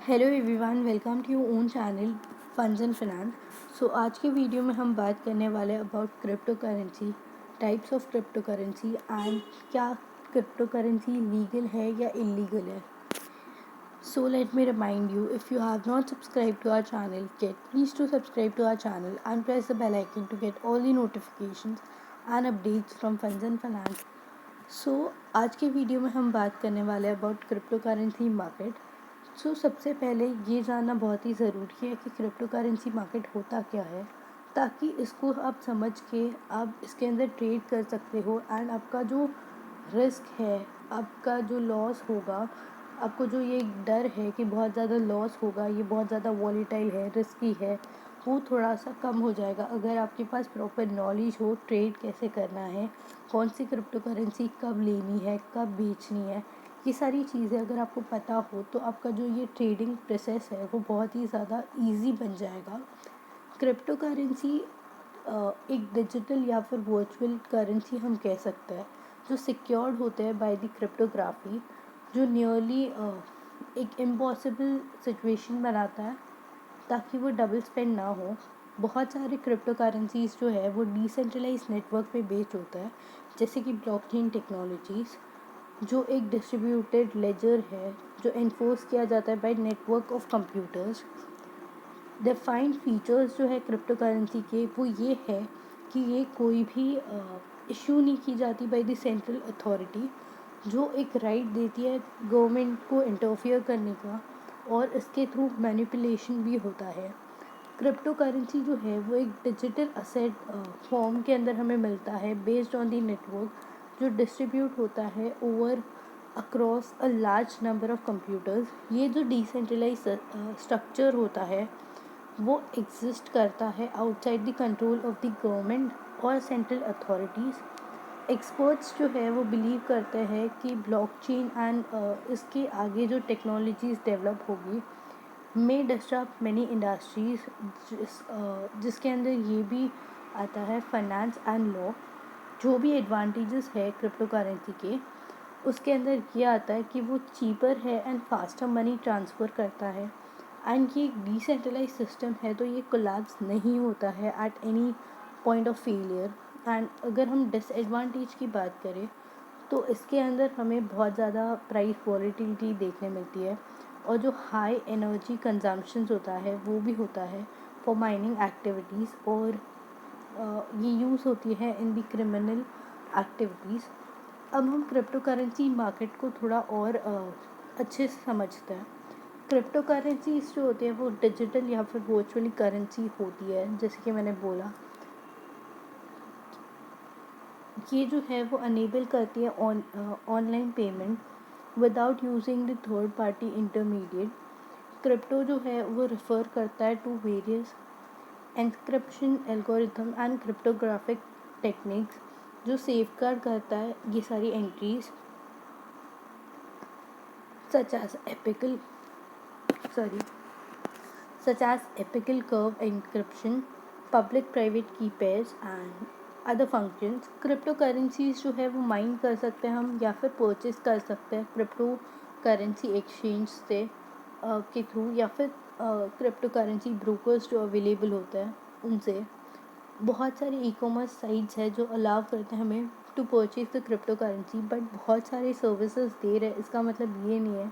Hello everyone, welcome to your own channel funds and finance. आज के video में हम बात करने वाले हैं about crypto currency, types of crypto currency and क्या क्रिप्टो करेंसी लीगल है या इलीगल है। So let me remind you, if you have not subscribed to our channel yet, please do subscribe to our channel and press the bell icon to get all the notifications and updates from Funds and Finance. आज के video में हम बात करने वाले हैं about crypto currency market. सबसे पहले ये जानना बहुत ही ज़रूरी है कि क्रिप्टो करेंसी मार्केट होता क्या है, ताकि इसको आप समझ के आप इसके अंदर ट्रेड कर सकते हो एंड आपका जो रिस्क है, आपका जो लॉस होगा, आपको जो ये डर है कि बहुत ज़्यादा लॉस होगा, ये बहुत ज़्यादा वॉलीटाइल है, रिस्की है, वो थोड़ा सा कम हो जाएगा अगर आपके पास प्रॉपर नॉलेज हो ट्रेड कैसे करना है, कौन सी क्रिप्टो करेंसी कब लेनी है, कब बेचनी है। ये सारी चीज़ें अगर आपको पता हो तो आपका जो ये ट्रेडिंग प्रोसेस है वो बहुत ही ज़्यादा इजी बन जाएगा। क्रिप्टो करेंसी एक डिजिटल या फिर वर्चुअल करेंसी हम कह सकते हैं, जो सिक्योर्ड होते हैं बाय द क्रिप्टोग्राफी, जो नियरली एक इम्पॉसिबल सिचुएशन बनाता है ताकि वो डबल स्पेंड ना हो। बहुत सारे क्रिप्टो करेंसीज जो है वो डिसेंट्रलाइज नेटवर्क पे बेस्ड होता है, जैसे कि ब्लॉकचेन टेक्नोलॉजीज़, जो एक डिस्ट्रीब्यूटेड लेजर है जो इन्फोर्स किया जाता है by network of computers. Defined features जो है क्रिप्टो करेंसी के वो ये है कि ये कोई भी इशू नहीं की जाती बाय द सेंट्रल अथॉरिटी, जो एक राइट देती है गवर्नमेंट को इंटरफियर करने का, और इसके थ्रू मैनिपुलेशन भी होता है। क्रिप्टो करेंसी जो है वो एक डिजिटल असेट फॉर्म के अंदर हमें मिलता है बेस्ड ऑन दी नेटवर्क, जो डिस्ट्रीब्यूट होता है over across a large number of computers. ये जो डिसेंट्रलाइज स्ट्रक्चर होता है वो एग्जिस्ट करता है outside the control of the government और सेंट्रल अथॉरिटीज़। एक्सपर्ट्स जो है वो बिलीव करते हैं कि ब्लॉकचेन एंड इसके आगे जो टेक्नोलॉजीज़ डेवलप होगी मे डिस्टर्ब मैनी इंडस्ट्रीज़, जिसके अंदर ये भी आता है फाइनेंस एंड लॉ। जो भी एडवांटेजेस है क्रिप्टो करेंसी के, उसके अंदर ये आता है कि वो चीपर है एंड फास्टर मनी ट्रांसफ़र करता है, एंड ये डिसेंट्रलाइज सिस्टम है तो ये कोलैप्स नहीं होता है at any point of failure. And अगर हम डिसएडवांटेज की बात करें तो इसके अंदर हमें बहुत ज़्यादा प्राइस वॉलेटिलिटी देखने मिलती है, और जो हाई एनर्जी कंजम्पशंस होता है वो भी होता है फॉर माइनिंग एक्टिविटीज़, और ये यूज़ होती है इन दी क्रिमिनल एक्टिविटीज़। अब हम क्रिप्टो करेंसी मार्केट को थोड़ा और अच्छे से समझते हैं। क्रिप्टो करेंसीज जो होती है वो डिजिटल या फिर वर्चुअली करेंसी होती है, जैसे कि मैंने बोला। ये जो है वो अनेबल करती है online payment without using the third party intermediate. Crypto जो है वो रेफ़र करता है to various encryption algorithm and cryptographic techniques, जो सेफगार्ड करता है ये सारी entries, such as epical sorry such as epical curve encryption, public-private key pairs and other functions। Crypto currencies जो है वो माइन कर सकते हैं हम या फिर परचेज कर सकते हैं क्रिप्टो करेंसी एक्सचेंज से के थ्रू, या फिर क्रिप्टो करेंसी ब्रोकर्स जो अवेलेबल होते हैं उनसे। बहुत सारे ई कॉमर्स साइट्स है जो अलाउ करते हैं हमें to purchase the crypto currency, but बहुत सारे सर्विसेज दे रहे हैं। इसका मतलब ये नहीं है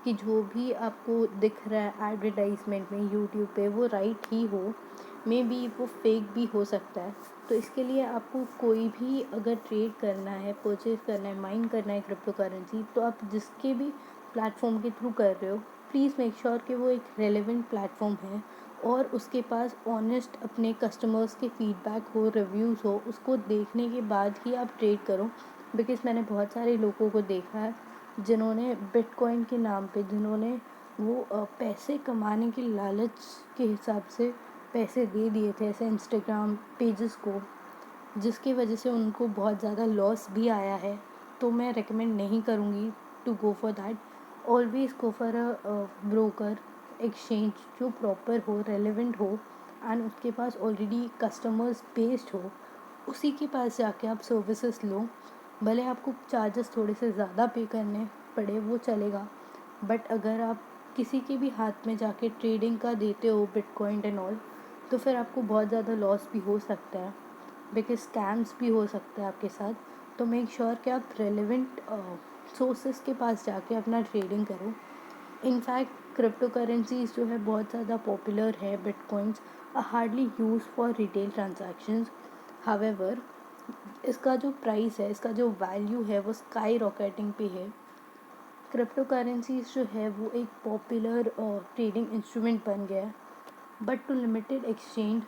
कि जो भी आपको दिख रहा है एडवर्टाइजमेंट में यूट्यूब पे वो राइट ही हो, मे बी वो फेक भी हो सकता है। तो इसके लिए आपको कोई भी अगर ट्रेड करना है, परचेज करना है, माइन करना है क्रिप्टो करेंसी, तो आप जिसके भी प्लेटफॉर्म के थ्रू कर रहे हो, प्लीज़ मेक श्योर कि वो एक रेलेवेंट प्लेटफॉर्म है और उसके पास ऑनेस्ट अपने कस्टमर्स के फीडबैक हो, रिव्यूज़ हो। उसको देखने के बाद ही आप ट्रेड करो, बिकॉज़ मैंने बहुत सारे लोगों को देखा है जिन्होंने बिटकॉइन के नाम पे, जिन्होंने वो पैसे कमाने के लालच के हिसाब से पैसे दे दिए थे ऐसे इंस्टाग्राम पेजेस को, जिसकी वजह से उनको बहुत ज़्यादा लॉस भी आया है। तो मैं रेकमेंड नहीं करूँगी to go for that. Always go for a broker exchange जो प्रॉपर हो, रेलेवेंट हो, एंड उसके पास ऑलरेडी कस्टमर्स बेस्ड हो। उसी के पास जाके आप सर्विसेज लो। भले आपको चार्जेस थोड़े से ज़्यादा पे करने पड़े वो चलेगा, बट अगर आप किसी के भी हाथ में जाके ट्रेडिंग का देते हो बिटकॉइन एंड ऑल, तो फिर आपको बहुत ज़्यादा लॉस भी हो सकता है, बिकॉज स्कैम्स भी हो सकता है आपके साथ। तो मेक श्योर कि आप रेलिवेंट सोर्सेस के पास जाके अपना ट्रेडिंग करो। इनफैक्ट क्रिप्टो करेंसीज जो है बहुत ज़्यादा पॉपुलर है। Bitcoins are hardly use for retail transactions. However इसका जो प्राइस है, इसका जो वैल्यू है वो स्काई रॉकेटिंग पे है। क्रिप्टो करेंसीज जो है वो एक पॉपुलर ट्रेडिंग इंस्ट्रूमेंट बन गया है, but to limited exchange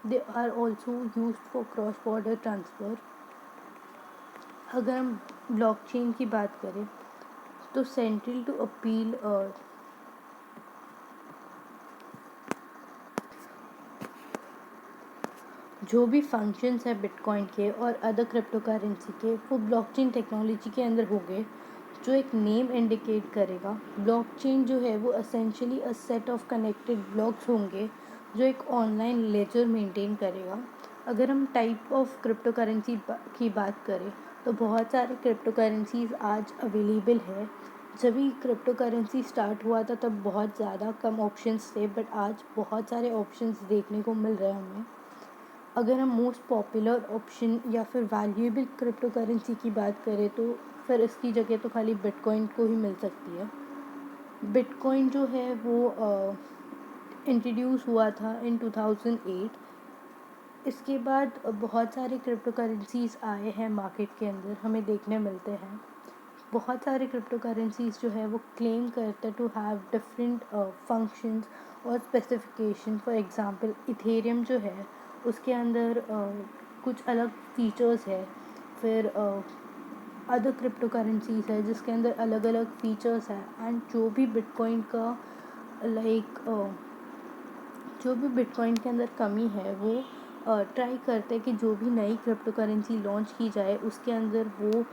they are also use for cross border transfer. अगर हम ब्लॉकचेन की बात करें तो सेंट्रल टू अपील जो भी फंक्शंस है बिटकॉइन के और अदर क्रिप्टो करेंसी के, वो ब्लॉकचेन टेक्नोलॉजी के अंदर होंगे, जो एक नेम इंडिकेट करेगा। ब्लॉकचेन जो है वो essentially a set of connected blocks होंगे जो एक ऑनलाइन लेजर मेंटेन करेगा। अगर हम टाइप ऑफ क्रिप्टो करेंसी की बात करें तो बहुत सारे क्रिप्टो करेंसीज आज अवेलेबल है। जब भी क्रिप्टो करेंसी स्टार्ट हुआ था तब बहुत ज़्यादा कम ऑप्शंस थे, बट आज बहुत सारे ऑप्शंस देखने को मिल रहे हैं हमें। अगर हम मोस्ट पॉपुलर ऑप्शन या फिर वैल्यूएबल क्रिप्टो करेंसी की बात करें तो फिर इसकी जगह तो खाली बिटकॉइन को ही मिल सकती है। बिटकॉइन जो है वो इंट्रोड्यूस हुआ था इन 2008। इसके बाद बहुत सारे क्रिप्टो करेंसीज आए हैं मार्केट के अंदर, हमें देखने मिलते हैं। बहुत सारे क्रिप्टो करेंसीज जो है वो क्लेम करते टू हैव डिफरेंट फंक्शंस और स्पेसिफिकेशन। फॉर एग्जांपल इथेरियम जो है उसके अंदर कुछ अलग फीचर्स है। फिर अदर क्रिप्टो करेंसीज है जिसके अंदर अलग अलग फीचर्स है। एंड जो भी बिटकॉइन का लाइक जो भी बिटकॉइन के अंदर कमी है वो ट्राई करते हैं कि जो भी नई क्रिप्टो करेंसी लॉन्च की जाए उसके अंदर वो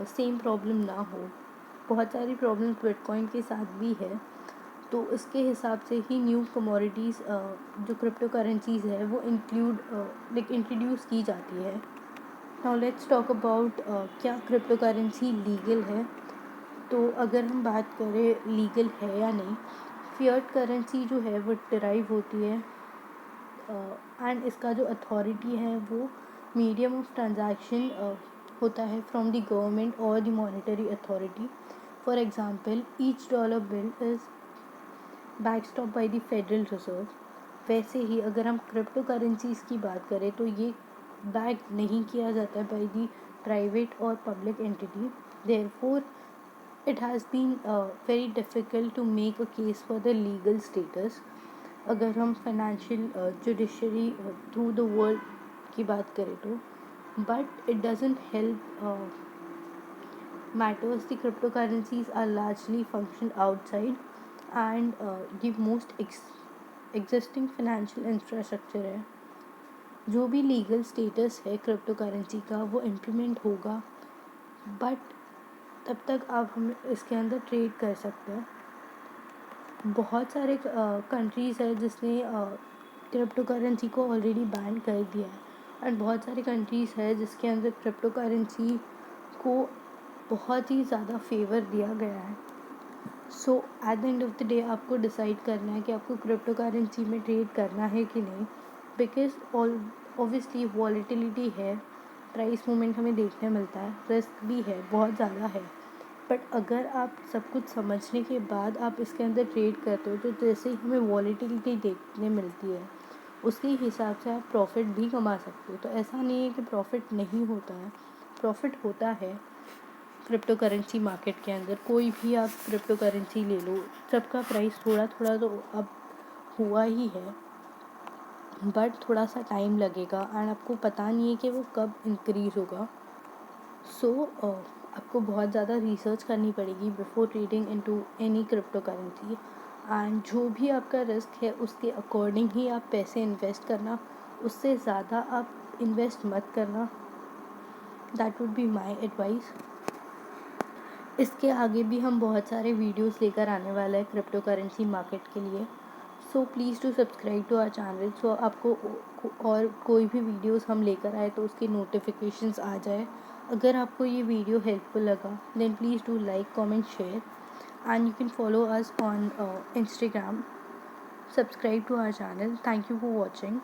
सेम प्रॉब्लम ना हो। बहुत सारी प्रॉब्लम्स बिटकॉइन के साथ भी है, तो इसके हिसाब से ही न्यू कमोडिटीज़ जो क्रिप्टो करेंसीज है वो इंट्रोड्यूस की जाती है। नाउ लेट्स टॉक अबाउट क्या क्रिप्टो करेंसी लीगल है। तो अगर हम बात करें लीगल है या नहीं, फिएट करेंसी जो है वो डिराइव होती है एंड इसका जो अथॉरिटी है वो मीडियम ऑफ ट्रांजैक्शन होता है फ्रॉम द गवर्नमेंट और the monetary authority. For example each dollar bill is backstop by the federal reserve. वैसे ही अगर हम क्रिप्टो करेंसीज की बात करें तो ये बैक नहीं किया जाता है बाय द प्राइवेट और public entity. Therefore it has been very difficult to make a case for the legal status। अगर हम financial judiciary through the world की बात करें तो, but it doesn't help matters. The cryptocurrencies are largely function outside and the most existing financial infrastructure है। जो भी legal status है क्रिप्टो करेंसी का वो इम्प्लीमेंट होगा, बट तब तक आप हम इसके अंदर ट्रेड कर सकते हैं। बहुत सारे कंट्रीज़ है जिसने क्रिप्टो करेंसी को ऑलरेडी बैन कर दिया है, एंड बहुत सारे कंट्रीज़ है जिसके अंदर क्रिप्टो करेंसी को बहुत ही ज़्यादा फेवर दिया गया है। So at the end of the day आपको डिसाइड करना है कि आपको क्रिप्टो करेंसी में ट्रेड करना है कि नहीं, बिकॉज ऑब्वियसली वॉलेटिलिटी है, प्राइस मूवमेंट हमें देखने मिलता है, रिस्क भी है, बहुत ज़्यादा है। बट अगर आप सब कुछ समझने के बाद आप इसके अंदर ट्रेड करते हो तो जैसे ही हमें वॉलेटिलिटी देखने मिलती है उसके हिसाब से आप प्रॉफिट भी कमा सकते हो। तो ऐसा नहीं है कि प्रॉफिट नहीं होता है, प्रॉफिट होता है। क्रिप्टो करेंसी मार्केट के अंदर कोई भी आप क्रिप्टो करेंसी ले लो, सबका प्राइस थोड़ा थोड़ा तो अब हुआ ही है, बट थोड़ा सा टाइम लगेगा एंड आपको पता नहीं है कि वो कब इंक्रीज़ होगा। सो आपको बहुत ज़्यादा रिसर्च करनी पड़ेगी before trading into any crypto currency, and जो भी आपका रिस्क है उसके अकॉर्डिंग ही आप पैसे इन्वेस्ट करना, उससे ज़्यादा आप इन्वेस्ट मत करना। That would be my advice. इसके आगे भी हम बहुत सारे वीडियोस लेकर आने वाला है क्रिप्टो करेंसी मार्केट के लिए। So please to subscribe to our channel, so आपको और कोई भी वीडियोस हम लेकर आए तो उसके नोटिफिकेशंस आ जाए। अगर आपको ये वीडियो हेल्पफुल लगा then please do like comment share and you can follow us on Instagram. Subscribe to our channel. Thank you for watching.